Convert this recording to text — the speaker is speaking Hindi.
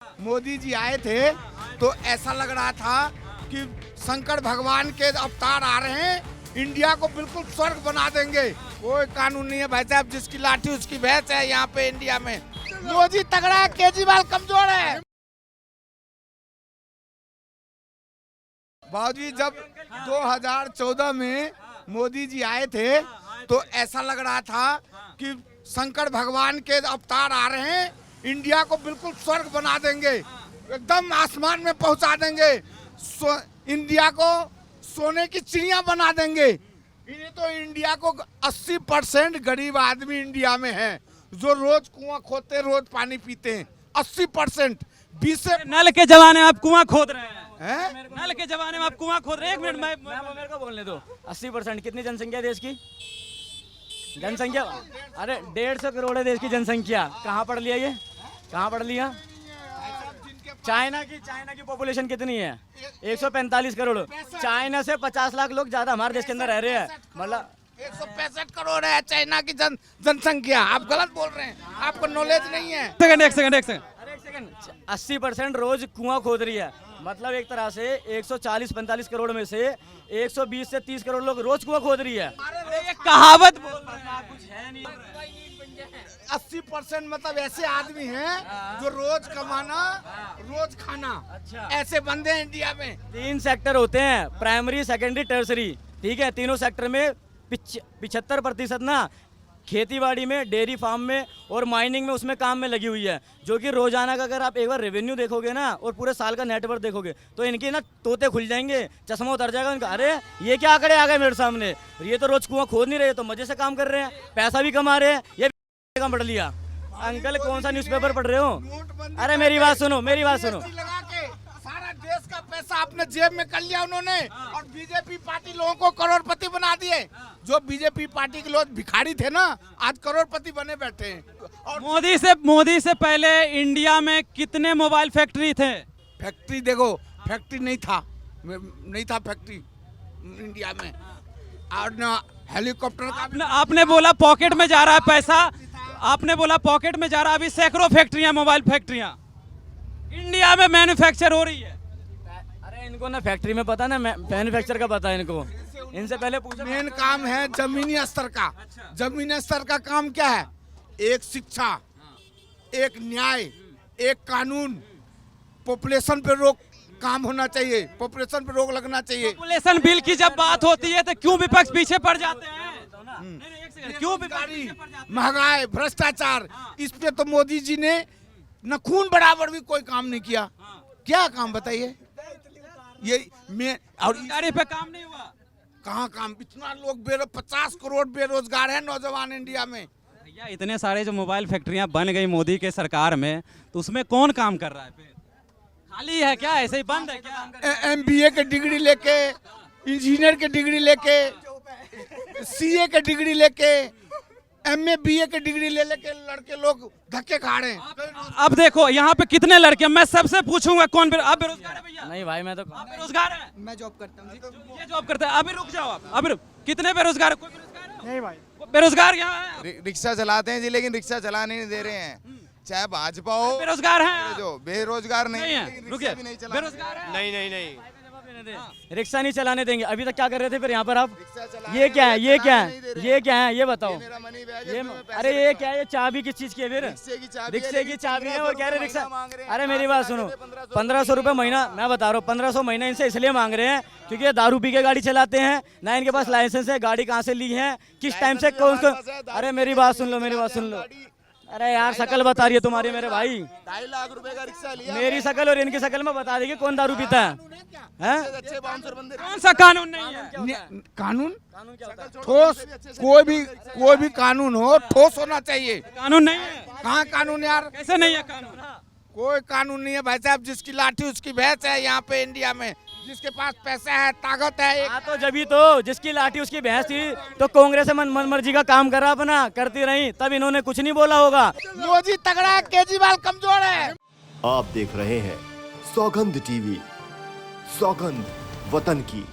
मोदी जी आए थे तो ऐसा लग रहा था कि शंकर भगवान के अवतार आ रहे हैं, इंडिया को बिल्कुल स्वर्ग बना देंगे। कोई कानून नहीं है भाई साहब, जिसकी लाठी उसकी भैंस है यहाँ पे इंडिया में। मोदी तगड़ा है, केजरीवाल कमजोर है। बाबूजी जब 2014 में मोदी जी आए थे तो ऐसा लग रहा था कि शंकर भगवान के अवतार आ रहे हैं, इंडिया को बिल्कुल स्वर्ग बना देंगे, एकदम आसमान में पहुंचा देंगे, इंडिया को सोने की चिड़िया बना देंगे। इन्हें तो इंडिया को 80% गरीब आदमी इंडिया में है जो रोज कुआं खोदते रोज पानी पीते हैं। 80% 20 से नल के जमाने में आप कुआं खोद रहे हैं। नल के जमाने में आप कुआं खोद रहे हैं। 1 मिनट मेरे को बोलने दो। 80% कितनी जनसंख्या है देश की? जनसंख्या अरे 150 करोड़ है देश की जनसंख्या। कहाँ पढ़ लिया ये? कहाँ पढ़ लिया? चाइना की पॉपुलेशन कितनी है? 145 करोड़। चाइना से 50 लाख लोग ज्यादा हमारे देश के अंदर रह रहे हैं। मतलब 165 करोड़ है चाइना की जनसंख्या। आप गलत बोल रहे हैं, आपको नॉलेज नहीं है। एक सेकंड 80% रोज कुआं खोद रही है। मतलब एक तरह से 140-45 करोड़ में से 120 से 30 करोड़ लोग रोज कुआं खोद रही है। ये कहावत बोल रहे हैं, कुछ है नहीं। 80% मतलब ऐसे आदमी हैं जो रोज कमाना रोज खाना, अच्छा। ऐसे बंदे हैं इंडिया में। 3 सेक्टर होते हैं, प्राइमरी, सेकेंडरी, टर्सरी। ठीक है, तीनों सेक्टर में 75% ना खेतीबाड़ी में, डेयरी फार्म में और माइनिंग में, उसमें काम में लगी हुई है। जो कि रोजाना का अगर आप एक बार रेवेन्यू देखोगे ना और पूरे साल का नेटवर्क देखोगे तो इनके ना तोते खुल जाएंगे, चश्मा उतर जाएगा उनका। अरे ये क्या आंकड़े आ गए मेरे सामने, ये तो रोज कुआं खोद नहीं रहे, तो मजे से काम कर रहे हैं, पैसा भी कमा रहे हैं। ये काम पढ़ लिया। अंकल कौन सा न्यूज़पेपर पढ़ रहे हो? अरे मेरी बात सुनो। लगा के सारा देश का पैसा अपने जेब में कर लिया उन्होंने, और बीजेपी पार्टी लोगों को करोड़पति बना दिए। जो बीजेपी पार्टी के लोग भिखारी थे ना, आज करोड़पति बने बैठे हैं। और मोदी से पहले इंडिया में कितने मोबाइल फैक्ट्री थे? फैक्ट्री देखो, फैक्ट्री नहीं था फैक्ट्री इंडिया में। और ना हेलीकॉप्टर का आपने बोला पॉकेट में जा रहा है पैसा, आपने बोला पॉकेट में जा रहा है। अभी सैकड़ों फैक्ट्रियां, मोबाइल फैक्ट्रियां इंडिया में मैन्युफैक्चर हो रही है। अरे इनको ना फैक्ट्री में पता ना, मैन्युफैक्चर का पता है इनको। इनसे पहले पूछो। मेन काम है जमीनी स्तर का। जमीनी स्तर का काम क्या है? एक शिक्षा, एक न्याय, एक कानून। पॉपुलेशन पे रोक काम होना चाहिए, पॉपुलेशन पे रोक लगना चाहिए। पॉपुलेशन बिल की जब बात होती है तो क्यों विपक्ष पीछे पड़ जाते हैं? क्यों महंगाई, भ्रष्टाचार, इस पे तो मोदी जी ने न खून बराबर भी कोई काम नहीं किया। क्या काम बताइए? ये मैं और बेरोजगारी पे काम नहीं हुआ। कहाँ काम? इतना लोग 50 करोड़ बेरोजगार है नौजवान इंडिया में। भैया इतने सारे जो मोबाइल फैक्ट्रियां बन गई मोदी के सरकार में, तो उसमें कौन काम कर रहा है? फिर खाली है क्या? ऐसे ही बंद है क्या? MBA के डिग्री लेके, इंजीनियर के डिग्री लेके, CA के डिग्री लेके, MA BA के डिग्री ले लेके लड़के लोग धक्के खा रहे हैं। अब देखो यहाँ पे कितने लड़के, मैं सबसे पूछूंगा कौन आप बेरोजगार है? भैया नहीं भाई, मैं तो आप बेरोजगार है? मैं जॉब करता हूँ। ये जॉब करते हैं। अभी रुक जाओ आप, अभी कितने बेरोजगार है? कोई बेरोजगार है? नहीं भाई, बेरोजगार यहाँ है? रिक्शा चलाते हैं जी, लेकिन रिक्शा चलाने नहीं दे रहे हैं। चाहे भाजपा हो, बेरोजगार है? जो बेरोजगार नहीं नहीं है, है, लेकिन रुकिए, रिक्शा भी नहीं चला। बेरोजगार है? नहीं रिक्शा नहीं चलाने देंगे। अभी तक क्या कर रहे थे फिर यहाँ पर आप? रिक्शा चलाने ये क्या है? ये क्या नहीं दे है? रहे। ये क्या है? ये बताओ। मेरा मनी बैग है, ये इसमें पैसे अरे ये रखा क्या है? ये चाबी किस चीज की है फिर? रिक्शे की चाबी है, रिक्शे की लेकिन चाबी है और कह रहे 1500 रिक्शा। महीना मांग रहे हैं। अरे मेरी बात सुनो, 1500 रुपये महीना, मैं बता रहा हूँ 1500 महीना इनसे इसलिए मांग रहे हैं क्योंकि ये दारू पी के गाड़ी चलाते हैं ना, इनके पास लाइसेंस है। गाड़ी कहाँ से ली है, किस टाइम से, कौन को? अरे मेरी बात सुन लो। अरे यार शक्ल बता रही है तुम्हारी मेरे भाई। 2.5 लाख रुपए का रिक्शा लिया। मेरी शक्ल और इनकी शक्ल में बता देगी कौन दारू पीता है? अच्छे बाउंसर बंदे। कौन सा कानून नहीं है? कानून ठोस, कोई भी कानून हो ठोस होना चाहिए। कानून नहीं है? कहाँ कानून यार? कैसे नहीं है कानून? कोई कानून नहीं है भाई साहब। जिसकी लाठी उसकी भैंस है यहाँ पे इंडिया में। जिसके पास पैसा है, ताकत है। हाँ तो जभी तो जिसकी लाठी उसकी भैंस थी तो कांग्रेस मन मर्जी का काम करा अपना करती रही, तब इन्होंने कुछ नहीं बोला होगा। मोदी तगड़ा है, केजरीवाल कमजोर है। आप देख रहे हैं सौगंध टीवी, सौगंध वतन की।